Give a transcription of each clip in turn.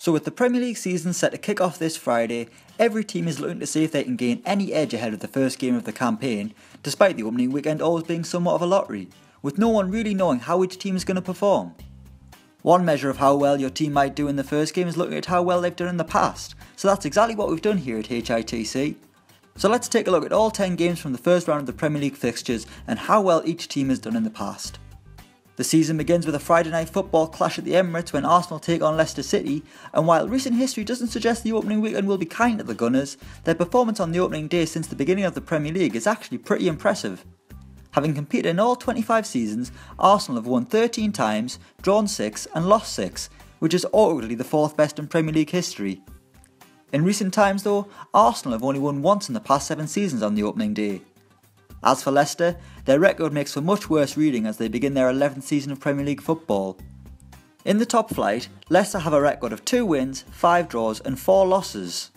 So with the Premier League season set to kick off this Friday, every team is looking to see if they can gain any edge ahead of the first game of the campaign, despite the opening weekend always being somewhat of a lottery, with no one really knowing how each team is going to perform. One measure of how well your team might do in the first game is looking at how well they've done in the past, so that's exactly what we've done here at HITC. So let's take a look at all 10 games from the first round of the Premier League fixtures and how well each team has done in the past. The season begins with a Friday night football clash at the Emirates when Arsenal take on Leicester City, and while recent history doesn't suggest the opening weekend will be kind to the Gunners, their performance on the opening day since the beginning of the Premier League is actually pretty impressive. Having competed in all 25 seasons, Arsenal have won 13 times, drawn 6 and lost 6, which is arguably the 4th best in Premier League history. In recent times though, Arsenal have only won once in the past 7 seasons on the opening day. As for Leicester, their record makes for much worse reading as they begin their 11th season of Premier League football. In the top flight, Leicester have a record of 2 wins, 5 draws and 4 losses.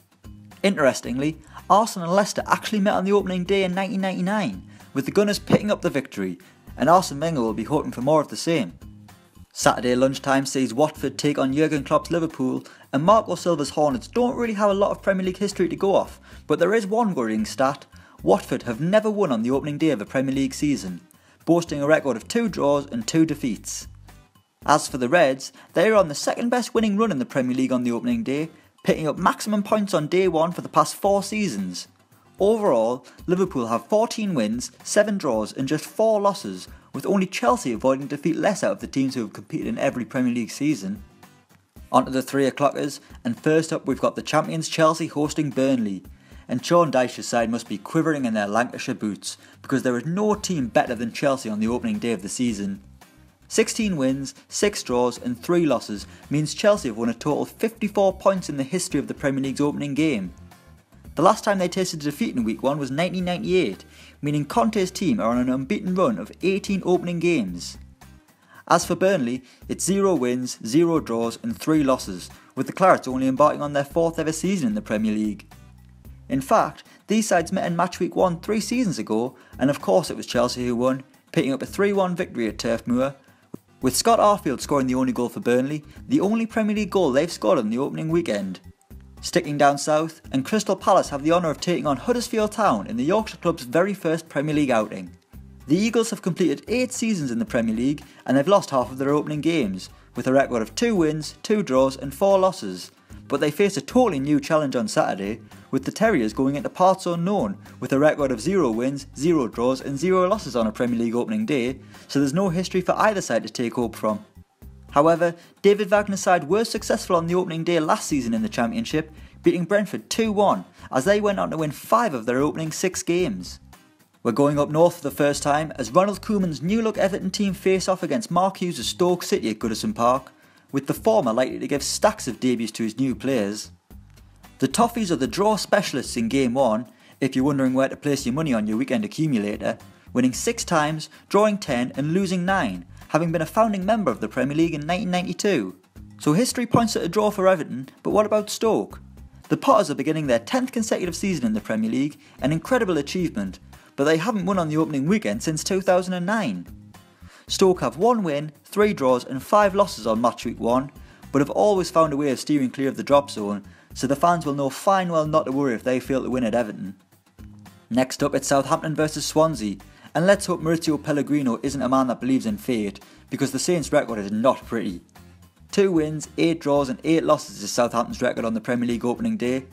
Interestingly, Arsenal and Leicester actually met on the opening day in 1999, with the Gunners picking up the victory, and Arsene Wenger will be hoping for more of the same. Saturday lunchtime sees Watford take on Jurgen Klopp's Liverpool, and Marco Silva's Hornets don't really have a lot of Premier League history to go off, but there is one worrying stat. Watford have never won on the opening day of a Premier League season, boasting a record of 2 draws and 2 defeats. As for the Reds, they are on the second best winning run in the Premier League on the opening day, picking up maximum points on day 1 for the past 4 seasons. Overall, Liverpool have 14 wins, 7 draws and just 4 losses, with only Chelsea avoiding defeat less out of the teams who have competed in every Premier League season. On to the 3 o'clockers, and first up we've got the champions Chelsea hosting Burnley. And Sean Dyche's side must be quivering in their Lancashire boots, because there is no team better than Chelsea on the opening day of the season. 16 wins, 6 draws and 3 losses means Chelsea have won a total of 54 points in the history of the Premier League's opening game. The last time they tasted defeat in Week 1 was 1998, meaning Conte's team are on an unbeaten run of 18 opening games. As for Burnley, it's 0 wins, 0 draws and 3 losses, with the Clarets only embarking on their 4th ever season in the Premier League. In fact, these sides met in match week 1 3 seasons ago, and of course it was Chelsea who won, picking up a 3-1 victory at Turf Moor, with Scott Arfield scoring the only goal for Burnley, the only Premier League goal they've scored on the opening weekend. Sticking down south, and Crystal Palace have the honour of taking on Huddersfield Town in the Yorkshire club's very first Premier League outing. The Eagles have completed 8 seasons in the Premier League, and they've lost half of their opening games, with a record of 2 wins, 2 draws and 4 losses. But they face a totally new challenge on Saturday, with the Terriers going into parts unknown, with a record of 0 wins, 0 draws and 0 losses on a Premier League opening day, so there's no history for either side to take hope from. However, David Wagner's side were successful on the opening day last season in the Championship, beating Brentford 2-1, as they went on to win 5 of their opening 6 games. We're going up north for the first time, as Ronald Koeman's new-look Everton team face off against Mark Hughes' Stoke City at Goodison Park, with the former likely to give stacks of debuts to his new players. The Toffees are the draw specialists in Game 1, if you're wondering where to place your money on your weekend accumulator, winning 6 times, drawing 10 and losing 9, having been a founding member of the Premier League in 1992. So history points at a draw for Everton, but what about Stoke? The Potters are beginning their 10th consecutive season in the Premier League, an incredible achievement, but they haven't won on the opening weekend since 2009. Stoke have 1 win, 3 draws and 5 losses on match week 1, but have always found a way of steering clear of the drop zone, so the fans will know fine well not to worry if they fail to win at Everton. Next up, it's Southampton versus Swansea, and let's hope Maurizio Pellegrino isn't a man that believes in fate, because the Saints' record is not pretty. 2 wins, 8 draws and 8 losses is Southampton's record on the Premier League opening day,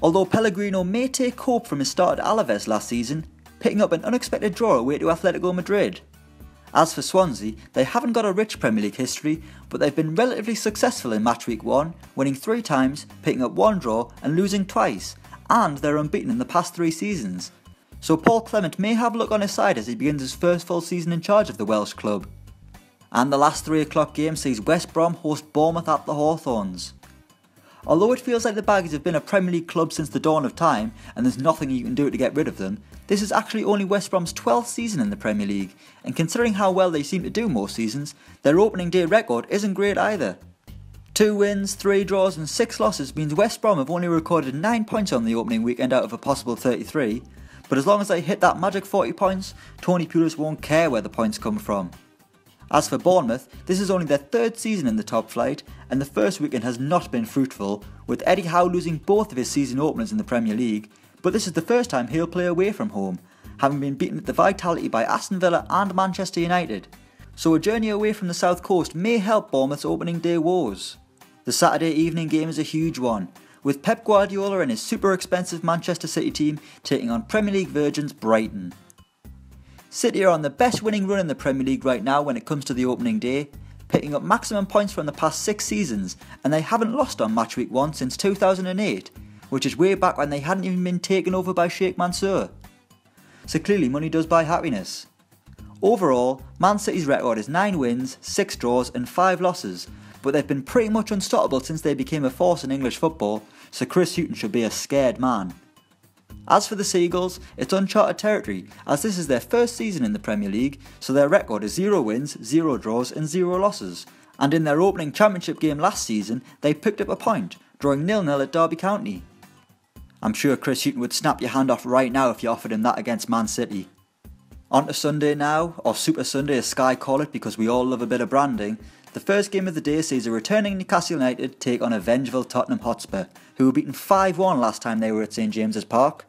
although Pellegrino may take hope from his start at Alaves last season, picking up an unexpected draw away to Atletico Madrid. As for Swansea, they haven't got a rich Premier League history, but they've been relatively successful in match week 1, winning 3 times, picking up 1 draw and losing twice, and they're unbeaten in the past 3 seasons. So Paul Clement may have luck on his side as he begins his first full season in charge of the Welsh club. And the last 3 o'clock game sees West Brom host Bournemouth at the Hawthorns. Although it feels like the Baggies have been a Premier League club since the dawn of time and there's nothing you can do to get rid of them, this is actually only West Brom's 12th season in the Premier League, and considering how well they seem to do most seasons, their opening day record isn't great either. 2 wins, 3 draws and 6 losses means West Brom have only recorded 9 points on the opening weekend out of a possible 33, but as long as they hit that magic 40 points, Tony Pulis won't care where the points come from. As for Bournemouth, this is only their third season in the top flight, and the first weekend has not been fruitful, with Eddie Howe losing both of his season openers in the Premier League, but this is the first time he'll play away from home, having been beaten at the Vitality by Aston Villa and Manchester United. So a journey away from the south coast may help Bournemouth's opening day woes. The Saturday evening game is a huge one, with Pep Guardiola and his super expensive Manchester City team taking on Premier League virgins Brighton. City are on the best winning run in the Premier League right now when it comes to the opening day, picking up maximum points from the past 6 seasons, and they haven't lost on match week 1 since 2008, which is way back when they hadn't even been taken over by Sheikh Mansour. So clearly money does buy happiness. Overall, Man City's record is 9 wins, 6 draws and 5 losses, but they've been pretty much unstoppable since they became a force in English football, so Chris Hughton should be a scared man. As for the Seagulls, it's uncharted territory, as this is their first season in the Premier League, so their record is 0 wins, 0 draws and 0 losses. And in their opening championship game last season, they picked up a point, drawing 0-0 at Derby County. I'm sure Chris Hughton would snap your hand off right now if you offered him that against Man City. On to Sunday now, or Super Sunday as Sky call it because we all love a bit of branding. The first game of the day sees a returning Newcastle United take on a vengeful Tottenham Hotspur, who were beaten 5-1 last time they were at St James's Park.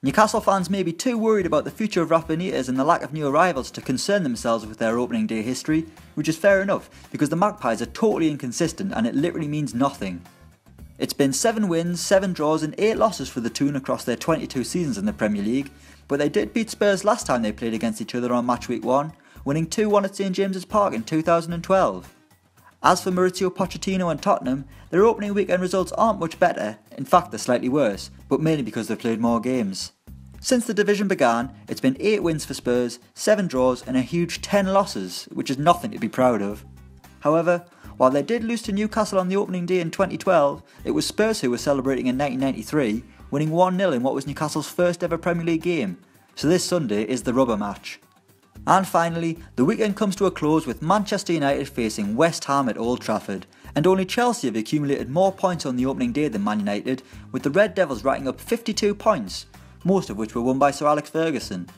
Newcastle fans may be too worried about the future of Rafa Benitez and the lack of new arrivals to concern themselves with their opening day history, which is fair enough because the Magpies are totally inconsistent and it literally means nothing. It's been 7 wins, 7 draws and 8 losses for the Toon across their 22 seasons in the Premier League, but they did beat Spurs last time they played against each other on match week 1, winning 2-1 at St James's Park in 2012. As for Mauricio Pochettino and Tottenham, their opening weekend results aren't much better, in fact they're slightly worse, but mainly because they've played more games. Since the division began, it's been 8 wins for Spurs, 7 draws and a huge 10 losses, which is nothing to be proud of. However, while they did lose to Newcastle on the opening day in 2012, it was Spurs who were celebrating in 1993, winning 1-0 in what was Newcastle's first ever Premier League game, so this Sunday is the rubber match. And finally, the weekend comes to a close with Manchester United facing West Ham at Old Trafford, and only Chelsea have accumulated more points on the opening day than Man United, with the Red Devils racking up 52 points, most of which were won by Sir Alex Ferguson.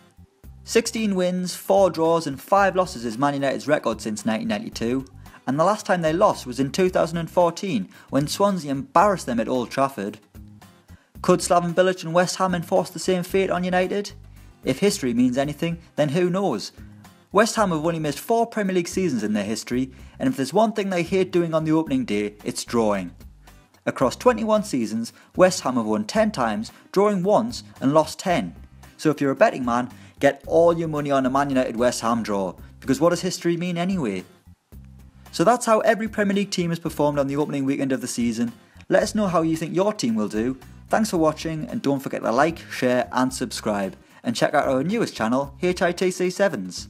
16 wins, 4 draws and 5 losses is Man United's record since 1992, and the last time they lost was in 2014 when Swansea embarrassed them at Old Trafford. Could Slaven Bilic and West Ham enforce the same fate on United? If history means anything, then who knows? West Ham have only missed 4 Premier League seasons in their history, and if there's one thing they hate doing on the opening day, it's drawing. Across 21 seasons, West Ham have won 10 times, drawing once and lost 10. So if you're a betting man, get all your money on a Man United West Ham draw, because what does history mean anyway? So that's how every Premier League team has performed on the opening weekend of the season. Let us know how you think your team will do. Thanks for watching, and don't forget to like, share and subscribe. And check out our newest channel, HITC 7s.